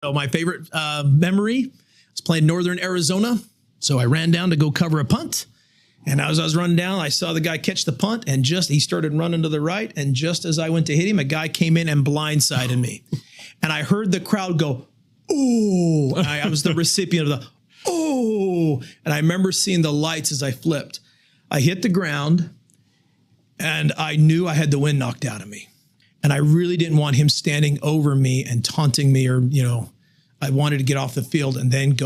So my favorite memory was playing Northern Arizona. So I ran down to go cover a punt. And as I was running down, I saw the guy catch the punt and he started running to the right. And just as I went to hit him, a guy came in and blindsided me. And I heard the crowd go, "Oh!" And I was the recipient of the, "Oh!" And I remember seeing the lights as I flipped. I hit the ground and I knew I had the wind knocked out of me. And I really didn't want him standing over me and taunting me or, I wanted to get off the field and then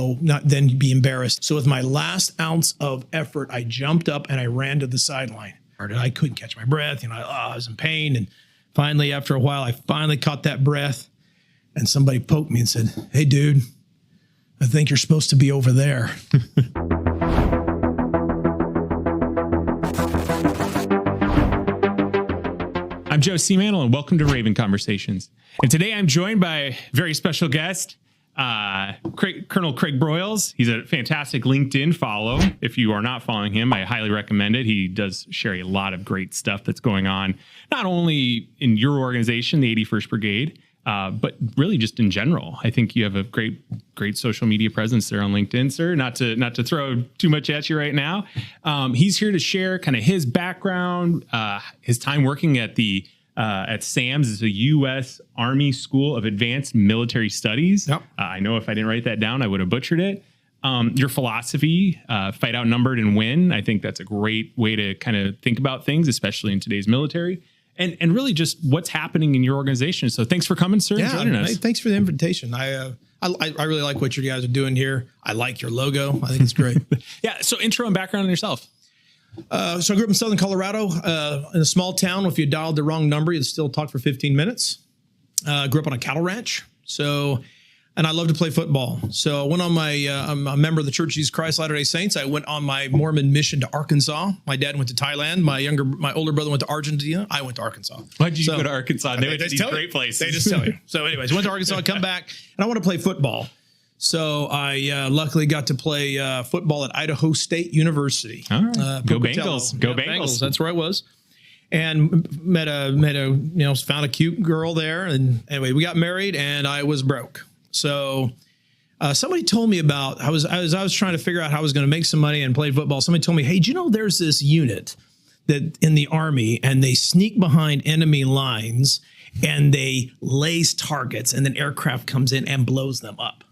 then be embarrassed. So with my last ounce of effort, I jumped up and I ran to the sideline. I couldn't catch my breath. I was in pain. And finally, after a while, I finally caught that breath and somebody poked me and said, "Hey, dude, I think you're supposed to be over there." I'm Joe Seamantle, and welcome to Raven Conversations. And today I'm joined by a very special guest, Colonel Craig Broyles. He's a fantastic LinkedIn follow. If you are not following him, I highly recommend it. He does share a lot of great stuff that's going on, not only in your organization, the 81st Brigade, but really just in general. I think you have a great social media presence there on LinkedIn, sir. Not to throw too much at you right now. He's here to share kind of his background, his time working at SAMS, is a U.S. Army School of Advanced Military Studies. Yep. I know if I didn't write that down, I would have butchered it. Your philosophy, fight outnumbered and win. I think that's a great way to kind of think about things, especially in today's military. And really just what's happening in your organization. So thanks for coming, sir, and joining us. Thanks for the invitation. I really like what you guys are doing here. I like your logo. I think it's great. Yeah. So intro and background on yourself. So I grew up in Southern Colorado, in a small town. If you dialed the wrong number, you'd still talk for 15 minutes. Grew up on a cattle ranch. And I love to play football. So I went on I'm a member of the Church of Jesus Christ Latter-day Saints. I went on my Mormon mission to Arkansas. My dad went to Thailand. My older brother went to Argentina. I went to Arkansas. Why'd you go to Arkansas? They went to these great places. They just tell you. So anyways, went to Arkansas, come back, and I want to play football. So I luckily got to play football at Idaho State University. All right. Go Bengals. Go Bengals. That's where I was. And found a cute girl there. And anyway, we got married and I was broke. So somebody told me about, I was trying to figure out how I was going to make some money and play football. Somebody told me, "Hey, do you know there's this unit that in the Army and they sneak behind enemy lines and they lace targets and then aircraft comes in and blows them up.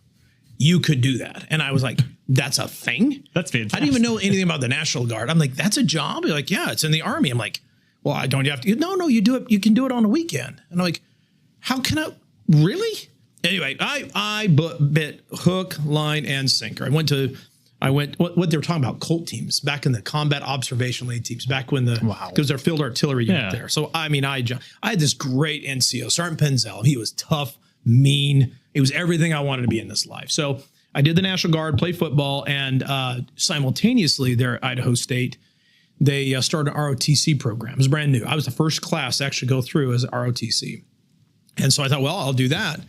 You could do that." And I was like, "That's a thing?" That's fantastic. I didn't even know anything about the National Guard. I'm like, "That's a job?" You're like, "Yeah, it's in the Army." I'm like, "Well, don't you have to?" "No, you do it. You can do it on a weekend." And I'm like, "How can I really?" Anyway, I bit hook, line, and sinker. I went what they were talking about, Colt teams back in the combat observation aid teams back when because they're field artillery unit there. So I had this great NCO, Sergeant Penzel. He was tough, mean. It was everything I wanted to be in this life. So I did the National Guard, played football, and simultaneously there at Idaho State, they started an ROTC program. It was brand new. I was the first class to actually go through as ROTC. And so I thought, well, I'll do that.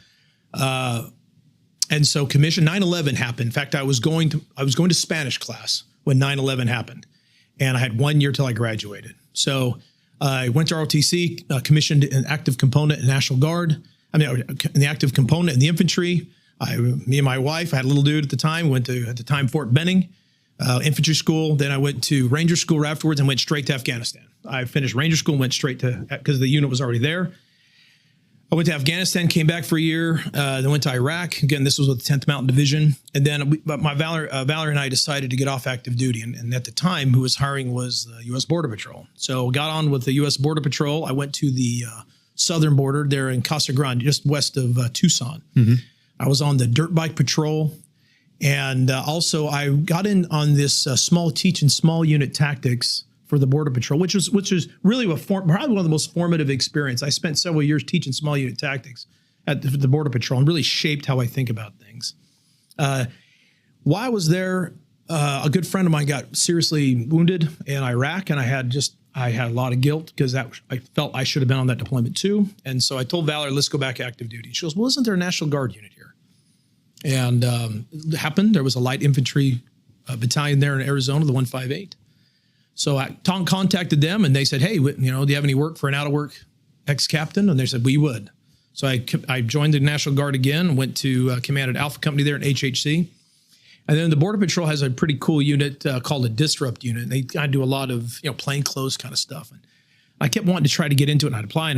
And so commission 9/11 happened. In fact, I was going to Spanish class when 9/11 happened, and I had 1 year till I graduated. So I went to ROTC, commissioned an active component in National Guard. In the active component in the infantry. Me and my wife, I had a little dude at the time, went to, at the time, Fort Benning, infantry school. Then I went to Ranger School afterwards and went straight to Afghanistan. I finished Ranger School and went straight to, because the unit was already there. I went to Afghanistan, came back for a year, then went to Iraq. Again, this was with the 10th Mountain Division. And then Valerie and I decided to get off active duty. And at the time, who was hiring was the U.S. Border Patrol. So got on with the U.S. Border Patrol. I went to the southern border there in Casa Grande, just west of Tucson. Mm-hmm. I was on the dirt bike patrol. And also I got in on this small unit tactics for the Border Patrol, which was really probably one of the most formative experience. I spent several years teaching small unit tactics at the Border Patrol and really shaped how I think about things. While I was there, a good friend of mine got seriously wounded in Iraq, and I had a lot of guilt because I felt I should have been on that deployment too. And so I told Valerie, "Let's go back active duty." She goes, "Well, isn't there a National Guard unit here?" And it happened. There was a light infantry battalion there in Arizona, the 158. So I contacted them and they said, "Hey, do you have any work for an out-of-work ex-captain?" And they said, "We would." So I joined the National Guard again, went to command at Alpha Company there at HHC. And then the Border Patrol has a pretty cool unit called a Disrupt unit. And they kind of do a lot of, plainclothes kind of stuff. And I kept wanting to try to get into it, and I'd apply.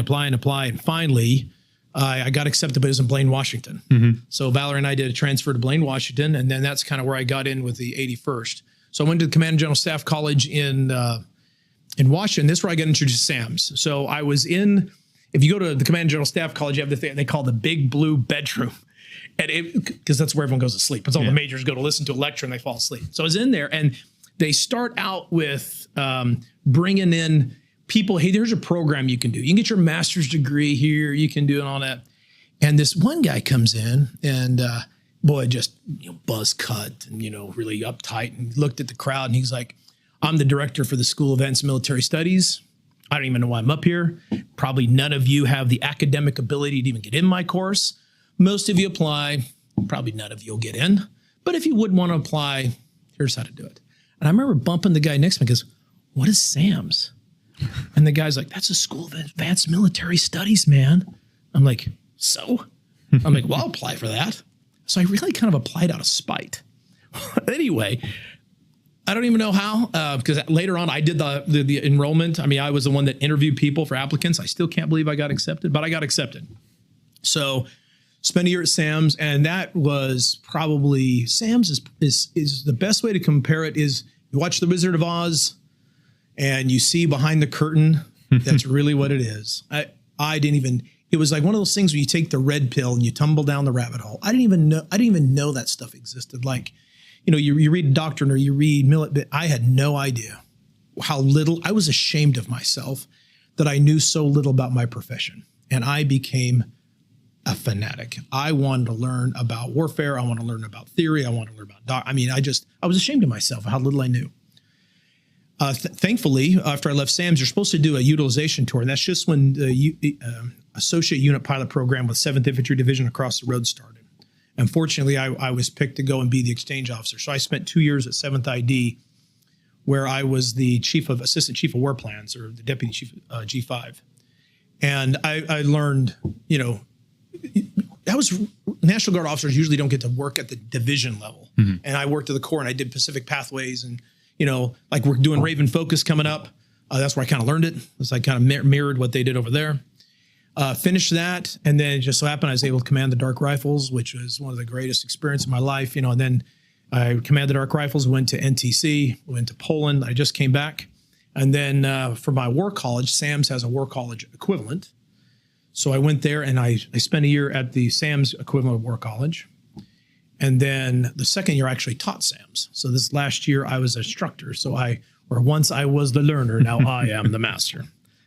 And finally, I got accepted, but it was in Blaine, Washington. Mm-hmm. So Valerie and I did a transfer to Blaine, Washington. And then that's kind of where I got in with the 81st. So I went to the Command and General Staff College in Washington. This is where I got introduced to SAMs. So I was if you go to the Command and General Staff College, you have the thing they call the big blue bedroom. And because that's where everyone goes to sleep. It's all the majors go to listen to a lecture and they fall asleep. So I was in there, and they start out with bringing in people. Hey, there's a program you can do. You can get your master's degree here. You can do it, all that. And this one guy comes in, and just buzz cut and really uptight, and looked at the crowd, and he's like, "I'm the director for the School of Advanced Military Studies. I don't even know why I'm up here. Probably none of you have the academic ability to even get in my course. Most of you apply. Probably none of you will get in. But if you would want to apply, here's how to do it." And I remember bumping the guy next to me, goes, "What is SAMS?" And the guy's like, "That's a School of Advanced Military Studies, man." I'm like, "So?" I'm like, "Well, I'll apply for that." So I really kind of applied out of spite. Anyway, I don't even know how, because later on I did the enrollment. I mean, I was the one that interviewed people for applicants. I still can't believe I got accepted, but I got accepted. So spent a year at SAMS, and that was probably, SAMS is the best way to compare it is you watch The Wizard of Oz and you see behind the curtain. That's really what it is. I didn't even, it was like one of those things where you take the red pill and you tumble down the rabbit hole. I didn't even know that stuff existed. Like, you read a doctrine or you read military, I had no idea how little. I was ashamed of myself that I knew so little about my profession. And I became a fanatic. I wanted to learn about warfare. I want to learn about theory. I want to learn about I was ashamed of myself, how little I knew. Thankfully, after I left SAMS, you're supposed to do a utilization tour. And that's just when the Associate Unit Pilot Program with 7th Infantry Division across the road started. Unfortunately, I was picked to go and be the exchange officer. So I spent 2 years at 7th ID, where I was the assistant chief of war plans, or the deputy chief G5. And I learned, that was, National Guard officers usually don't get to work at the division level. Mm-hmm. And I worked at the Corps, and I did Pacific Pathways, and, like we're doing Raven Focus coming up. That's where I kind of learned it. I kind of mirrored what they did over there. Finished that, and then it just so happened I was able to command the Dark Rifles, which was one of the greatest experiences of my life. And then I commanded Dark Rifles, went to NTC, went to Poland. I just came back. And then for my war college, SAMS has a war college equivalent. So I went there, and I spent a year at the SAMS equivalent of war college. And then the second year I actually taught SAMS. So this last year I was an instructor. So once I was the learner, now I am the master.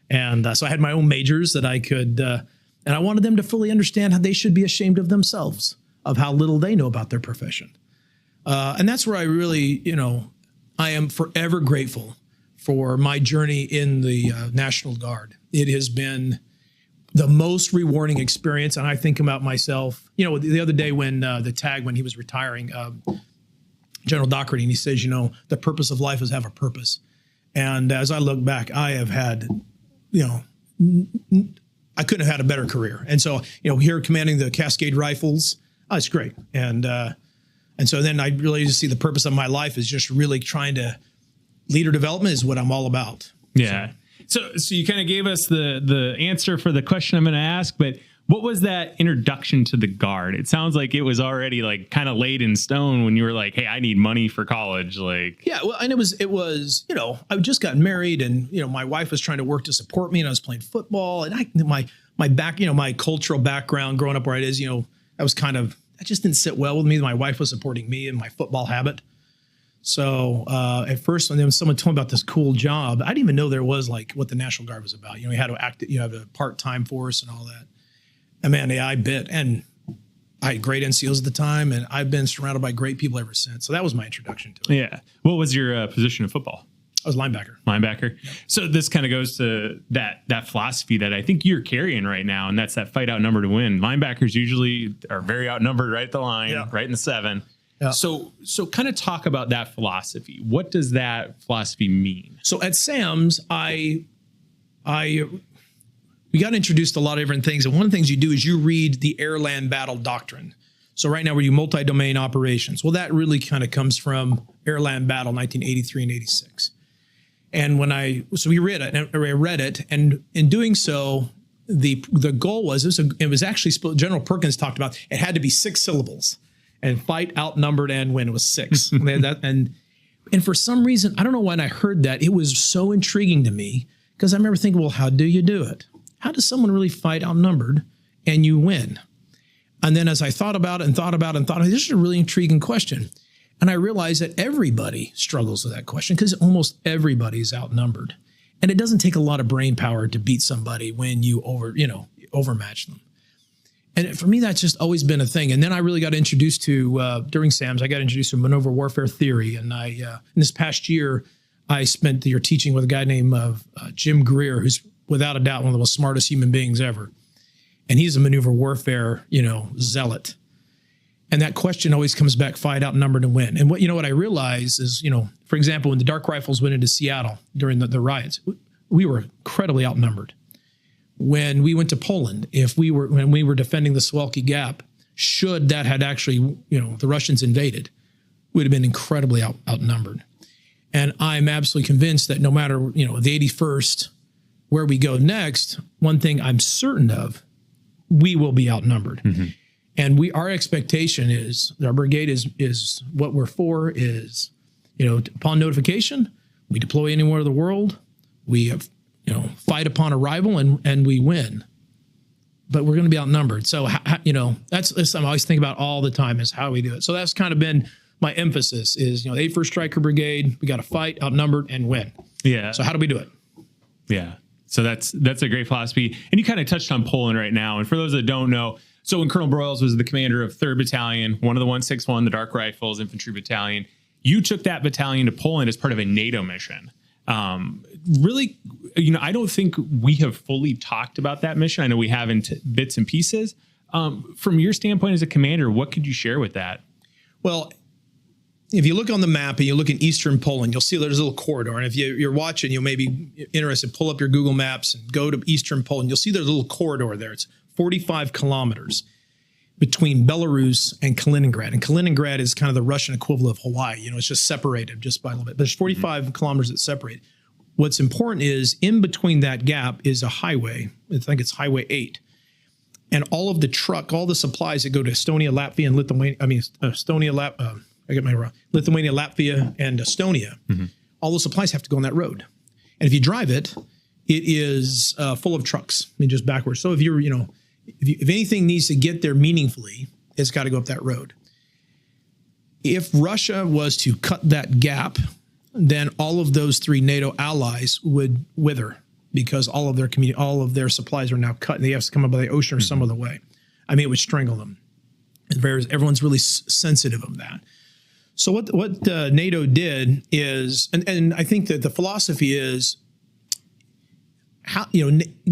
And so I had my own majors that I could, and I wanted them to fully understand how they should be ashamed of themselves, of how little they know about their profession. And that's where I really, I am forever grateful for my journey in the National Guard. It has been the most rewarding experience. And I think about myself, the other day when the TAG, when he was retiring, General Doherty, and he says, the purpose of life is have a purpose. And as I look back, I have had, I couldn't have had a better career. And so, here commanding the Cascade Rifles, it's great. And so then I really just see the purpose of my life is just really trying to, leader development is what I'm all about. Yeah. So you kind of gave us the answer for the question I'm going to ask, but what was that introduction to the Guard? It sounds like it was already like kind of laid in stone when you were like, "Hey, I need money for college." Yeah, well, and it was, I just got married, and my wife was trying to work to support me, and I was playing football, and my back, my cultural background growing up where it is, that just didn't sit well with me. My wife was supporting me and my football habit. So at first, when someone told me about this cool job, I didn't even know there was like what the National Guard was about. You had to act, you have a part-time force and all that. And man, I bit, and I had great NCOs at the time, and I've been surrounded by great people ever since. So that was my introduction to it. Yeah. What was your position in football? I was linebacker. Linebacker. Yeah. So this kind of goes to that philosophy that I think you're carrying right now, and that's that fight outnumbered to win. Linebackers usually are very outnumbered right at the line, right in the 7. Yeah. So kind of talk about that philosophy. What does that philosophy mean? So at SAMS, we got introduced to a lot of different things. And one of the things you do is you read the Air-Land Battle Doctrine. So right now we do multi-domain operations. Well, that really kind of comes from Air-Land Battle 1983 and 86. And we read it, and I read it, and in doing so, the goal was, it was actually, General Perkins talked about, it had to be 6 syllables, and fight, outnumbered, and win. It was 6. And for some reason, I don't know when I heard that, it was so intriguing to me, because I remember thinking, well, how do you do it? How does someone really fight outnumbered and you win? And then as I thought about it, this is a really intriguing question. And I realized that everybody struggles with that question because almost everybody is outnumbered. And it doesn't take a lot of brain power to beat somebody when you overmatch them. And for me, that's just always been a thing. And then I really got introduced to, during SAMS, I got introduced to maneuver warfare theory. And in this past year, I spent the year teaching with a guy named Jim Greer, who's without a doubt one of the most smartest human beings ever. And he's a maneuver warfare, zealot. And that question always comes back, fight, outnumbered, and win. And what I realize is, for example, when the Dark Rifles went into Seattle during the riots, we were incredibly outnumbered. When we went to Poland, when we were defending the Suwalki Gap, should that had actually, the Russians invaded, we'd have been incredibly outnumbered. And I'm absolutely convinced that no matter, the 81st, where we go next, one thing I'm certain of, we will be outnumbered. Mm-hmm. And our expectation is, our brigade is what we're for is, upon notification, we deploy anywhere in the world, we have, fight upon arrival and we win. But we're going to be outnumbered. So, that's something I always think about all the time is how we do it. So that's kind of been my emphasis is, the 81st Stryker Brigade, we got to fight, outnumbered, and win. Yeah. So how do we do it? Yeah. So that's a great philosophy. And you kind of touched on Poland right now. And for those that don't know, so when Colonel Broyles was the commander of 3rd Battalion, one of the 161, the Dark Rifles Infantry Battalion, you took that battalion to Poland as part of a NATO mission. Really, I don't think we have fully talked about that mission. I know we have in bits and pieces. From your standpoint as a commander, what could you share with that? Well, if you look on the map and you look in eastern Poland, you'll see there's a little corridor. And if you're watching, you may be interested, pull up your Google Maps and go to eastern Poland. You'll see there's a little corridor there. It's 45 kilometers between Belarus and Kaliningrad. And Kaliningrad is kind of the Russian equivalent of Hawaii. It's just separated just by a little bit. There's 45 kilometers that separate. What's important is in between that gap is a highway. I think it's Highway 8. And all of all the supplies that go to Estonia, Latvia, and Lithuania, Lithuania, Latvia, and Estonia, all the supplies have to go on that road. And if you drive it, it is full of trucks. Just backwards. So if you're, if anything needs to get there meaningfully, it's got to go up that road. If Russia was to cut that gap, then all of those 3 NATO allies would wither because all of their supplies are now cut and they have to come up by the ocean or some other way. It would strangle them. Everyone's really sensitive of that. So what NATO did is, and I think that the philosophy is, how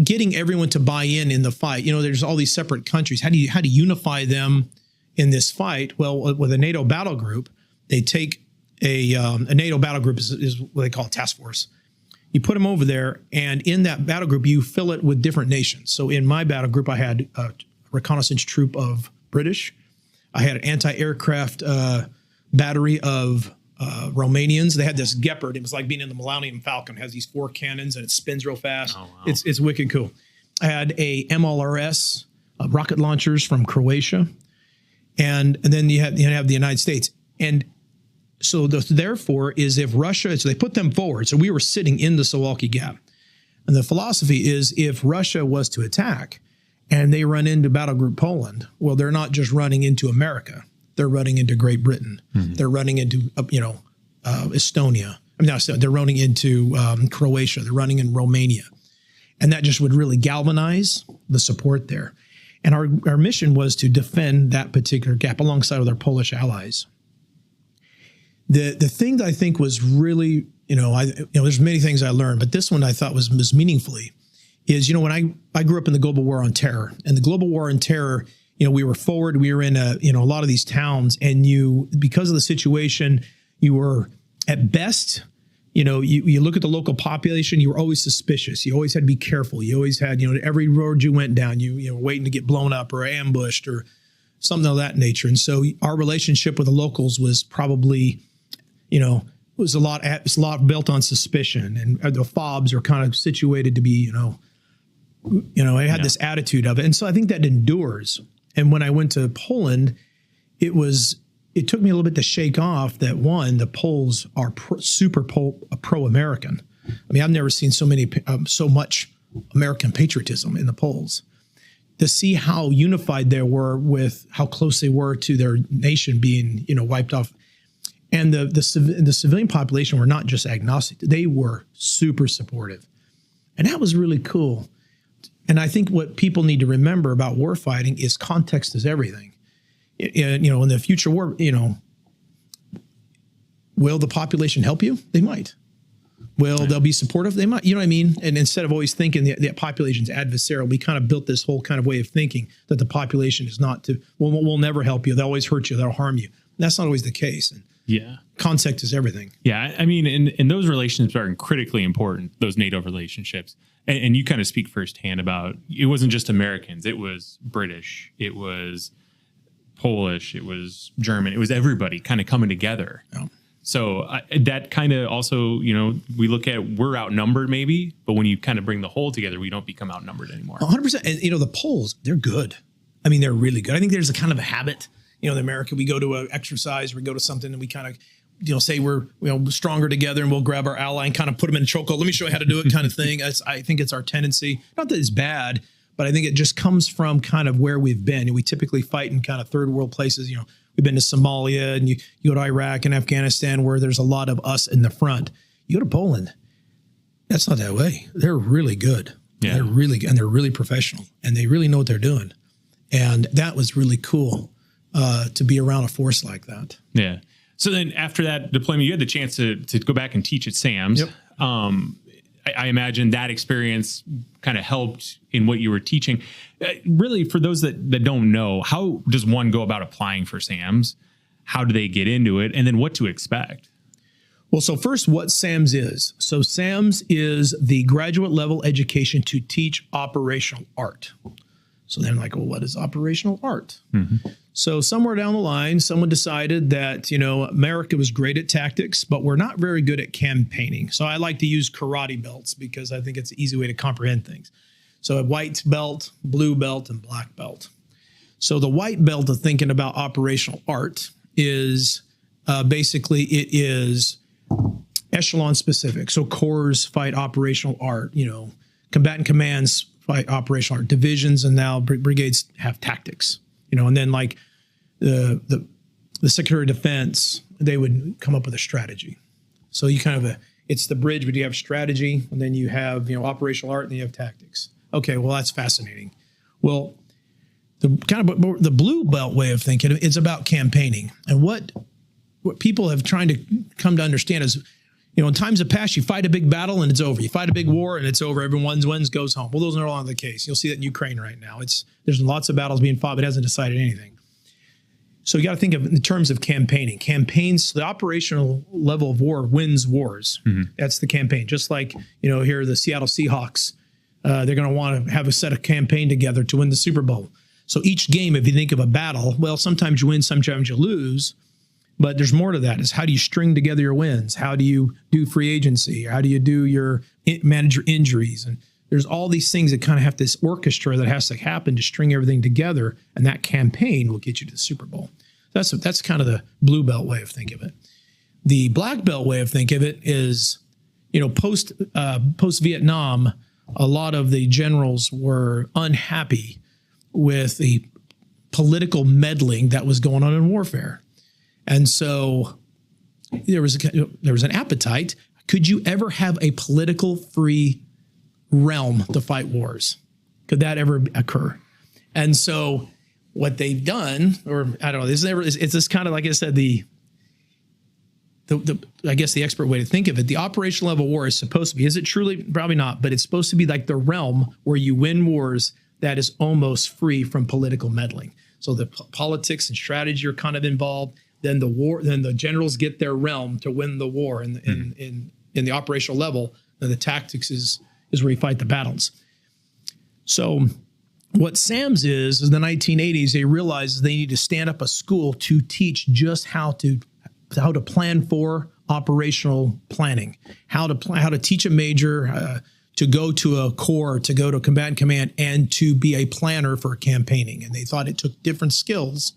getting everyone to buy in the fight. There's all these separate countries. How do you unify them in this fight? Well, with a NATO battle group, they take a NATO battle group is what they call a task force. You put them over there, and in that battle group, you fill it with different nations. So in my battle group, I had a reconnaissance troop of British. I had an anti-aircraft battery of Romanians. They had this Gepard. It was like being in the Millennium Falcon. It has these 4 cannons and it spins real fast. Oh, wow. It's wicked cool. I had a MLRS rocket launchers from Croatia, and then you have the United States. And so therefore is if Russia, so they put them forward. So we were sitting in the Suwalki Gap, and the philosophy is if Russia was to attack and they run into Battle Group Poland, well, they're not just running into America. They're running into Great Britain. Mm-hmm. They're running into, Estonia. They're running into Croatia. They're running in Romania. And that just would really galvanize the support there. And our mission was to defend that particular gap alongside with our Polish allies. The thing that I think was really, there's many things I learned, but this one I thought was meaningfully is, when I grew up in the global war on terror, and the global war on terror, we were forward, we were in a lot of these towns, and because of the situation, you were at best, you look at the local population, you were always suspicious. You always had to be careful. You always had, every road you went down, you were waiting to get blown up or ambushed or something of that nature. And so our relationship with the locals was probably, it was a lot built on suspicion, and the FOBs are kind of situated to be, it had this attitude of it. And so I think that endures. And when I went to Poland, it took me a little bit to shake off that, one, the Poles are super pro-American. I mean, I've never seen so much American patriotism in the Poles. To see how unified they were with how close they were to their nation being, wiped off. And the civilian population were not just agnostic. They were super supportive. And that was really cool. And I think what people need to remember about warfighting is context is everything. In the future war, will the population help you? They might. Will they'll be supportive? They might. You know what I mean? And instead of always thinking the population's adversarial, we kind of built this whole kind of way of thinking that the population is not will never help you. They'll always hurt you. They'll harm you. And that's not always the case. And context is everything. Yeah. I mean, and those relationships are critically important, those NATO relationships. And you kind of speak firsthand about, it wasn't just Americans. It was British. It was Polish. It was German. It was everybody kind of coming together. Yeah. So that kind of also, we look at, we're outnumbered maybe, but when you kind of bring the whole together, we don't become outnumbered anymore. 100%. And, the Poles, they're good. I mean, they're really good. I think there's a kind of a habit, in America, we go to an exercise, we go to something and we kind of, say we're stronger together and we'll grab our ally and kind of put them in a chokehold. Let me show you how to do it kind of thing. I think it's our tendency. Not that it's bad, but I think it just comes from kind of where we've been. And we typically fight in kind of third world places. We've been to Somalia and you go to Iraq and Afghanistan where there's a lot of us in the front. You go to Poland, that's not that way. They're really good. Yeah. They're really professional and they really know what they're doing. And that was really cool to be around a force like that. Yeah. So then after that deployment, you had the chance to go back and teach at SAMS. Yep. I imagine that experience kind of helped in what you were teaching. Really, for those that don't know, how does one go about applying for SAMS? How do they get into it? And then what to expect? Well, so first, what SAMS is. So SAMS is the graduate level education to teach operational art. So then what is operational art? Mm-hmm. So somewhere down the line, someone decided that, America was great at tactics, but we're not very good at campaigning. So I like to use karate belts because I think it's an easy way to comprehend things. So a white belt, blue belt, and black belt. So the white belt of thinking about operational art is basically it is echelon specific. So corps fight operational art, combatant commands fight operational art, divisions, and now brigades have tactics. And then the Secretary of Defense, they would come up with a strategy. So you kind of it's the bridge, but you have strategy, and then you have operational art, and then you have tactics. Okay, well that's fascinating. Well, the blue belt way of thinking is about campaigning, and what people have trying to come to understand is, in times of past, you fight a big battle and it's over. You fight a big war and it's over. Everyone wins, goes home. Well, those are no longer the case. You'll see that in Ukraine right now. There's lots of battles being fought, but it hasn't decided anything. So you got to think of it in terms of campaigning. Campaigns, the operational level of war wins wars. Mm-hmm. That's the campaign. Just like, here the Seattle Seahawks, they're going to want to have a set of campaign together to win the Super Bowl. So each game, if you think of a battle, well, sometimes you win, sometimes you lose. But there's more to that. Is how do you string together your wins? How do you do free agency? How do you manage your injuries? And there's all these things that kind of have this orchestra that has to happen to string everything together. And that campaign will get you to the Super Bowl. That's kind of the blue belt way of thinking of it. The black belt way of thinking of it is, post Vietnam, a lot of the generals were unhappy with the political meddling that was going on in warfare. And so there was an appetite. Could you ever have a political free realm to fight wars? Could that ever occur? And so what they've done, or I don't know, it's this kind of, like I said, I guess the expert way to think of it, the operational level war is supposed to be, is it truly? Probably not, but it's supposed to be like the realm where you win wars that is almost free from political meddling. So the politics and strategy are kind of involved. Then the generals get their realm to win the war in in the operational level, then the tactics is where you fight the battles. So what SAMS is in the 1980s, they realized they need to stand up a school to teach just how to plan for operational planning, how to teach a major to go to a corps, to go to combatant command, and to be a planner for campaigning. And they thought it took different skills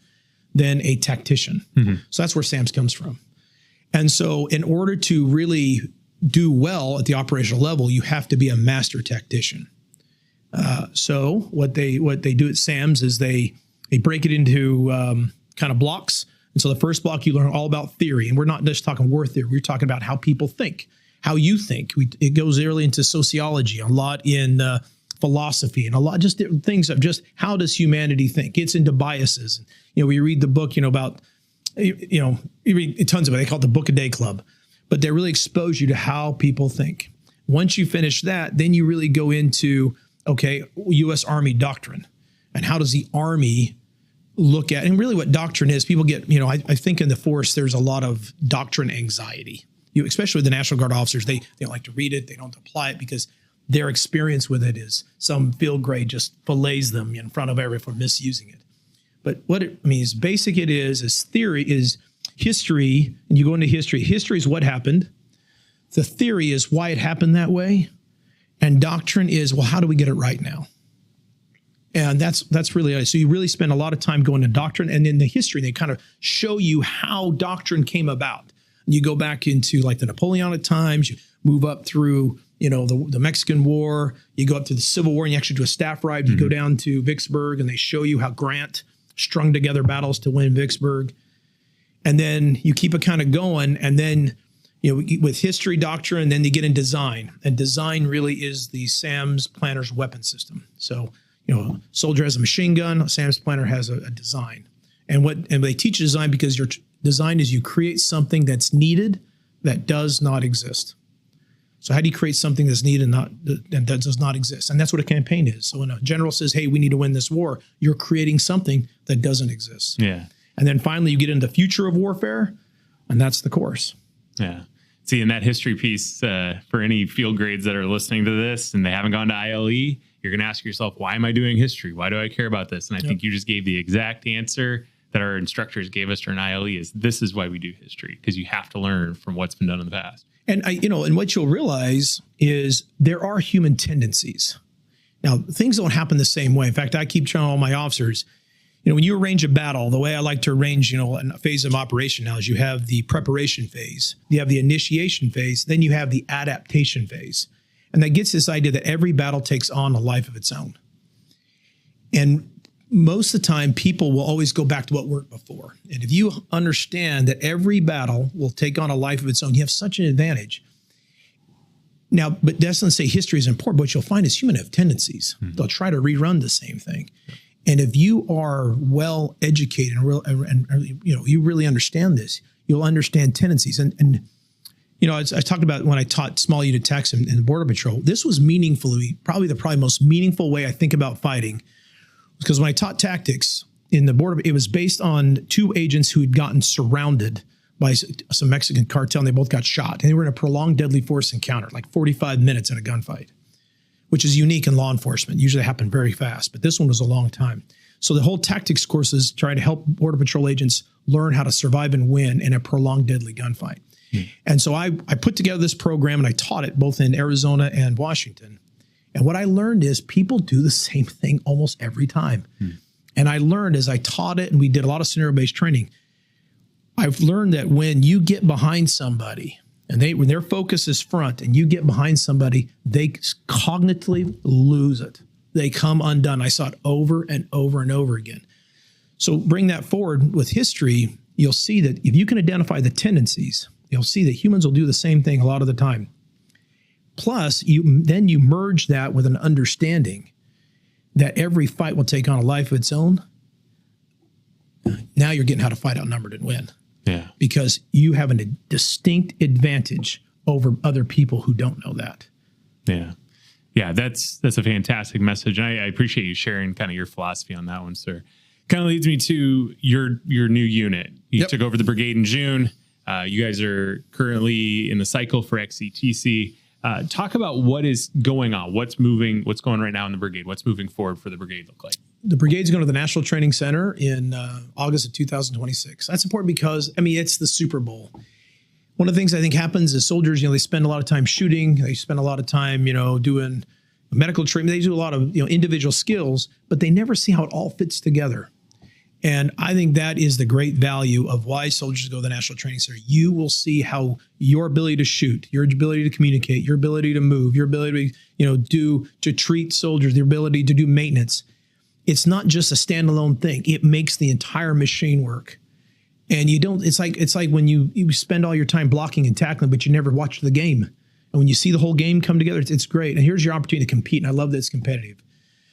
than a tactician. Mm-hmm. So that's where SAMS comes from. And so in order to really do well at the operational level, you have to be a master tactician. So what they do at SAMS is they break it into kind of blocks. And so the first block, you learn all about theory. And we're not just talking war theory. We're talking about how people think, how you think. It goes early into sociology, a lot in philosophy, and a lot just different things of just how does humanity think. It's into biases. We read the book, about, you read tons of it. They call it the Book a Day Club. But they really expose you to how people think. Once you finish that, then you really go into, okay, U.S. Army doctrine. And how does the Army look at, and really what doctrine is, people get, I think in the force, there's a lot of doctrine anxiety. Especially with the National Guard officers, they don't like to read it. They don't apply it because their experience with it is some field grade just fillets them in front of everyone for misusing it. But what it means, basic it is theory is history, and you go into history. History is what happened. The theory is why it happened that way. And doctrine is, well, how do we get it right now? And that's really, so you really spend a lot of time going to doctrine, and in the history, they kind of show you how doctrine came about. You go back into like the Napoleonic times, you move up through, the Mexican War, you go up to the Civil War, and you actually do a staff ride. You go down to Vicksburg, and they show you how Grant strung together battles to win Vicksburg. And then you keep it kind of going, and then, with history, doctrine, then you get in design. And design really is the SAMS planner's weapon system. So, soldier has a machine gun, a SAMS planner has a design. And they teach design because your design is you create something that's needed that does not exist. So how do you create something that's needed that does not exist? And that's what a campaign is. So when a general says, hey, we need to win this war, you're creating something that doesn't exist. Yeah. And then finally you get into the future of warfare, and that's the course. Yeah. See, in that history piece, for any field grades that are listening to this and they haven't gone to ILE, you're going to ask yourself, why am I doing history? Why do I care about this? And I think you just gave the exact answer that our instructors gave us during ILE is this is why we do history, because you have to learn from what's been done in the past. And and what you'll realize is there are human tendencies. Now, things don't happen the same way. In fact, I keep telling all my officers, when you arrange a battle, the way I like to arrange, a phase of operation now is you have the preparation phase, you have the initiation phase, then you have the adaptation phase. And that gets this idea that every battle takes on a life of its own. And most of the time, people will always go back to what worked before. And if you understand that every battle will take on a life of its own, you have such an advantage. Now, but that doesn't say history is important. But what you'll find is humans have tendencies. Mm-hmm. They'll try to rerun the same thing. And if you are well educated and you really understand this, you'll understand tendencies. And I talked about when I taught small unit techs in the Border Patrol, this was meaningfully, probably the most meaningful way I think about fighting. Because when I taught tactics in the border, it was based on two agents who had gotten surrounded by some Mexican cartel, and they both got shot. And they were in a prolonged deadly force encounter, like 45 minutes in a gunfight, which is unique in law enforcement. Usually happen very fast, but this one was a long time. So the whole tactics course is trying to help Border Patrol agents learn how to survive and win in a prolonged deadly gunfight. And so I put together this program, and I taught it both in Arizona and Washington. And what I learned is people do the same thing almost every time. And I learned as I taught it, and we did a lot of scenario-based training, I've learned that when you get behind somebody, and when their focus is front, and you get behind somebody, they cognitively lose it. They come undone. I saw it over and over and over again. So bring that forward with history, you'll see that if you can identify the tendencies, you'll see that humans will do the same thing a lot of the time. Plus, you merge that with an understanding that every fight will take on a life of its own. Now you're getting how to fight outnumbered and win. Yeah. Because you have a distinct advantage over other people who don't know that. Yeah. Yeah, that's a fantastic message. And I appreciate you sharing kind of your philosophy on that one, sir. Kind of leads me to your new unit. You took over the brigade in June. You guys are currently in the cycle for XCTC. Talk about what is going on, what's going right now in the brigade, what's moving forward for the brigade look like. The brigade's going to the National Training Center in August of 2026. That's important because, it's the Super Bowl. One of the things I think happens is soldiers, they spend a lot of time shooting. They spend a lot of time, doing medical treatment. They do a lot of, individual skills, but they never see how it all fits together. And I think that is the great value of why soldiers go to the National Training Center. You will see how your ability to shoot, your ability to communicate, your ability to move, your ability, to treat soldiers, your ability to do maintenance. It's not just a standalone thing. It makes the entire machine work. And it's like when you spend all your time blocking and tackling, but you never watch the game. And when you see the whole game come together, it's great. And here's your opportunity to compete. And I love that it's competitive.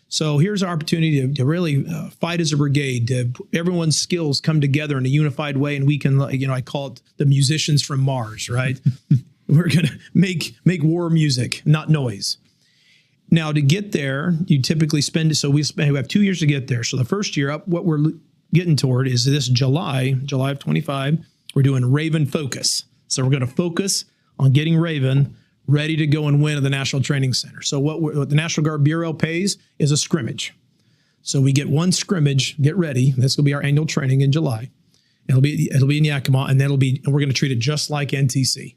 So here's our opportunity to really fight as a brigade, to everyone's skills come together in a unified way. And we can, I call it the musicians from Mars, right? We're going to make war music, not noise. Now, to get there, you typically we have 2 years to get there. So the first year up, what we're getting toward is this July of 25, we're doing Raven Focus. So we're going to focus on getting Raven ready to go and win at the National Training Center. So what the National Guard Bureau pays is a scrimmage. So we get one scrimmage, get ready. That's going to be our annual training in July. It'll be in Yakima, and we're going to treat it just like NTC.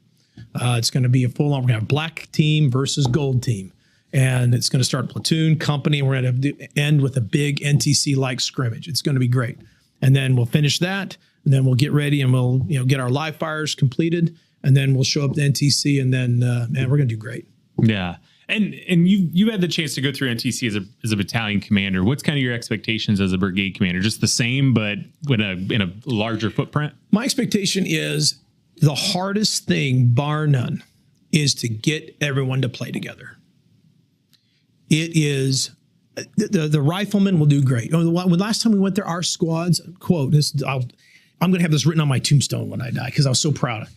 It's going to be a full on. We're going to have black team versus gold team, and it's going to start platoon, company. And we're going to end with a big NTC-like scrimmage. It's going to be great, and then we'll finish that, and then we'll get ready, and we'll get our live fires completed. And then we'll show up to NTC, and then we're going to do great. Yeah, and you had the chance to go through NTC as a battalion commander. What's kind of your expectations as a brigade commander? Just the same, but in a larger footprint. My expectation is the hardest thing, bar none, is to get everyone to play together. It is the riflemen will do great. When last time we went there, our squads quote this. I'm going to have this written on my tombstone when I die because I was so proud.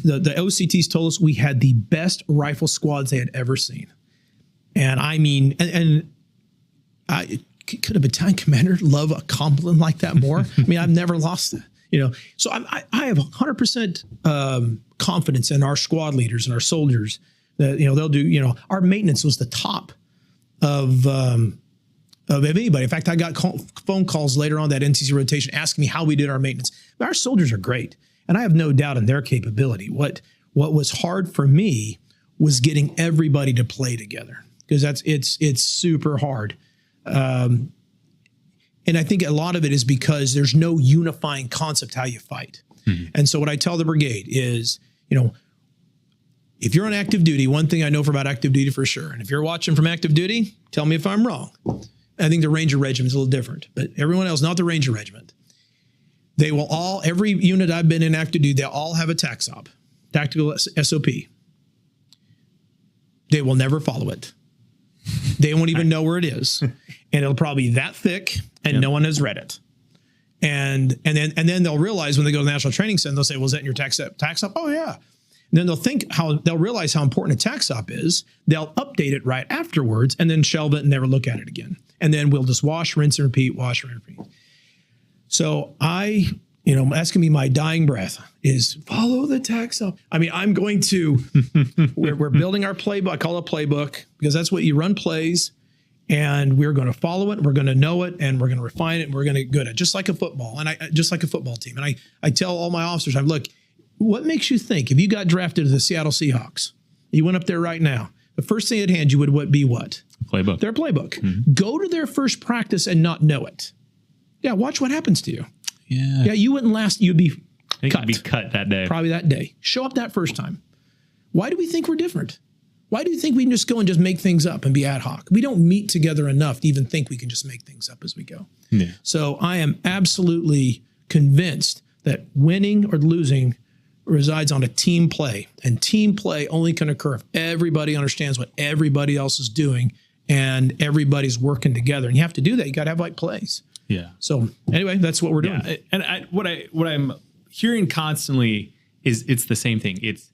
The OCTs told us we had the best rifle squads they had ever seen. And could a battalion commander love a compliment like that more? I've never lost that, So I have 100% confidence in our squad leaders and our soldiers that, they'll do, our maintenance was the top of anybody. In fact, I got phone calls later on that NTC rotation asking me how we did our maintenance. But our soldiers are great, and I have no doubt in their capability. What was hard for me was getting everybody to play together because it's super hard. And I think a lot of it is because there's no unifying concept how you fight. Mm-hmm. And so what I tell the brigade is, if you're on active duty, one thing I know about active duty for sure, and if you're watching from active duty, tell me if I'm wrong. I think the Ranger Regiment is a little different, but everyone else, not the Ranger Regiment. They will every unit I've been in active duty, they all have a TACSOP, tactical SOP. They will never follow it. They won't even know where it is. And it'll probably be that thick and no one has read it. And then they'll realize when they go to the National Training Center, they'll say, well, is that in your TACSOP? Oh yeah. And then they'll realize how important a TACSOP is. They'll update it right afterwards and then shelve it and never look at it again. And then we'll just wash, rinse, and repeat, wash, rinse, and repeat. So that's going to be my dying breath is follow the TACSOP. I'm going to, we're building our playbook. I call it a playbook because that's what you run plays, and we're going to follow it. We're going to know it, and we're going to refine it, and we're going to get good at it, just like a football, just like a football team. And I tell all my officers, look, what makes you think if you got drafted to the Seattle Seahawks, you went up there right now, the first thing they'd hand you would be what? Playbook. Their playbook. Mm-hmm. Go to their first practice and not know it. Yeah, watch what happens to you. Yeah. Yeah, you wouldn't last. You'd be cut. You'd be cut that day. Probably that day. Show up that first time. Why do we think we're different? Why do you think we can just go and just make things up and be ad hoc? We don't meet together enough to even think we can just make things up as we go. Yeah. So I am absolutely convinced that winning or losing resides on a team play, and team play only can occur if everybody understands what everybody else is doing and everybody's working together. And you have to do that. You got to have like plays. Yeah. So anyway, that's what we're doing. Yeah. And what I'm hearing constantly is it's the same thing. It's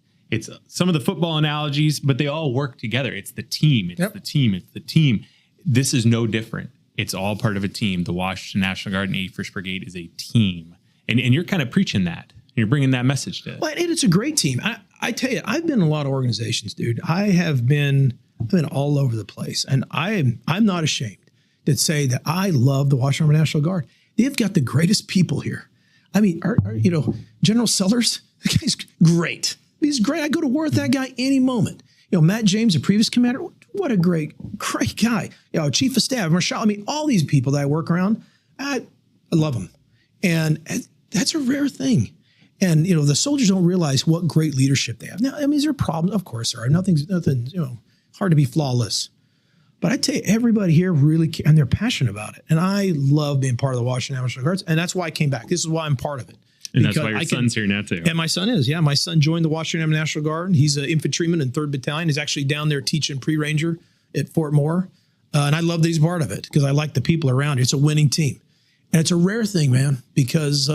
some of the football analogies, but they all work together. It's the team. It's the team. It's the team. This is no different. It's all part of a team. The Washington National Guard and 81st Brigade is a team. And you're kind of preaching that. You're bringing that message to it. Well, and it's a great team. I tell you, I've been in a lot of organizations, dude. I've been all over the place, and I'm not ashamed to say that I love the Washington Army National Guard. They've got the greatest people here. I mean, General Sellers, the guy's great. He's great. I go to war with that guy any moment. Matt James, the previous commander, what a great guy. Chief of Staff, Marshall. I mean, all these people that I work around, I love them. And that's a rare thing. And, the soldiers don't realize what great leadership they have. Now, I mean, is there problems? Of course there are. Nothing's hard to be flawless. But I tell you, everybody here really, and they're passionate about it. And I love being part of the Washington National Guards. And that's why I came back. This is why I'm part of it. And that's why your son's here now too. And my son is, yeah. My son joined the Washington National Guard. He's an infantryman in 3rd Battalion. He's actually down there teaching pre-ranger at Fort Moore. And I love that he's part of it because I like the people around here. It's a winning team. And it's a rare thing, man, because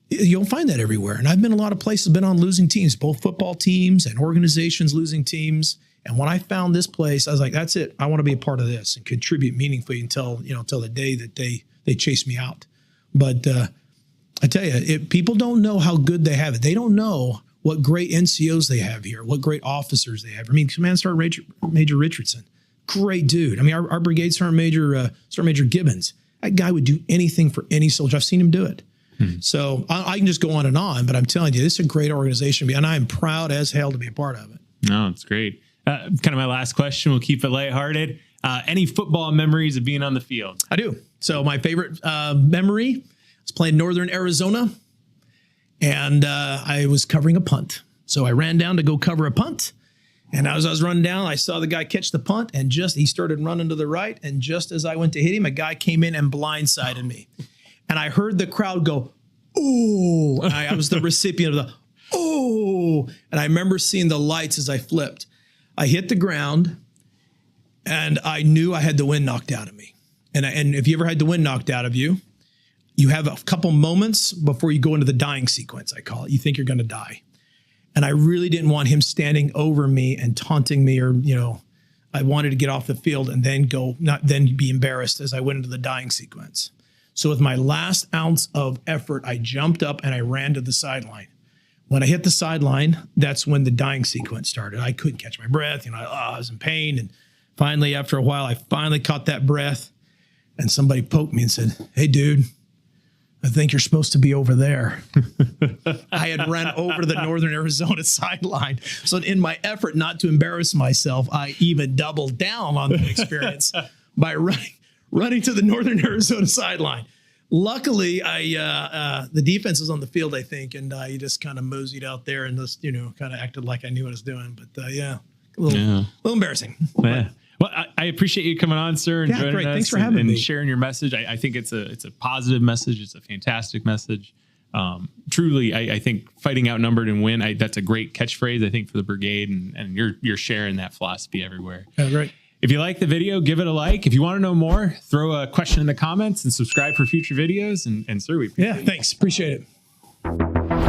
you don't find that everywhere. And I've been a lot of places, been on losing teams, both football teams and organizations losing teams. And when I found this place, I was like, that's it. I want to be a part of this and contribute meaningfully until the day that they chase me out. But I tell you, people don't know how good they have it. They don't know what great NCOs they have here, what great officers they have. I mean, Command Sergeant Major Richardson, great dude. I mean, our Brigade Sergeant Major Gibbons, that guy would do anything for any soldier. I've seen him do it. So I can just go on and on, but I'm telling you, this is a great organization, and I'm proud as hell to be a part of it. No, it's great. Kind of my last question. We'll keep it lighthearted. Any football memories of being on the field? I do. So my favorite memory was playing Northern Arizona, and I was covering a punt. So I ran down to go cover a punt, and as I was running down, I saw the guy catch the punt, and he started running to the right, and just as I went to hit him, a guy came in and blindsided me. And I heard the crowd go, "Oh!" And I was the recipient of the "oh!" And I remember seeing the lights as I flipped. I hit the ground, and I knew I had the wind knocked out of me. And if you ever had the wind knocked out of you, you have a couple moments before you go into the dying sequence, I call it. You think you're going to die. And I really didn't want him standing over me and taunting me, or, I wanted to get off the field and then be embarrassed as I went into the dying sequence. So with my last ounce of effort, I jumped up and I ran to the sideline. When I hit the sideline, that's when the dying sequence started. I couldn't catch my breath. I was in pain. And finally, after a while, I finally caught that breath. And somebody poked me and said, "Hey, dude, I think you're supposed to be over there." I had run over the Northern Arizona sideline. So in my effort not to embarrass myself, I even doubled down on the experience by running to the Northern Arizona sideline. Luckily, the defense was on the field, I think, and I just kind of moseyed out there and just, kind of acted like I knew what I was doing. But a little embarrassing. Yeah. Well, I appreciate you coming on, sir, and joining us. Thanks for having me. Sharing your message. I think it's a positive message. It's a fantastic message. Truly, I think fighting outnumbered and win. That's a great catchphrase, I think, for the brigade, and you're sharing that philosophy everywhere. Yeah, great. If you like the video, give it a like. If you want to know more, throw a question in the comments and subscribe for future videos. And sir, we appreciate it. Thanks. Appreciate it.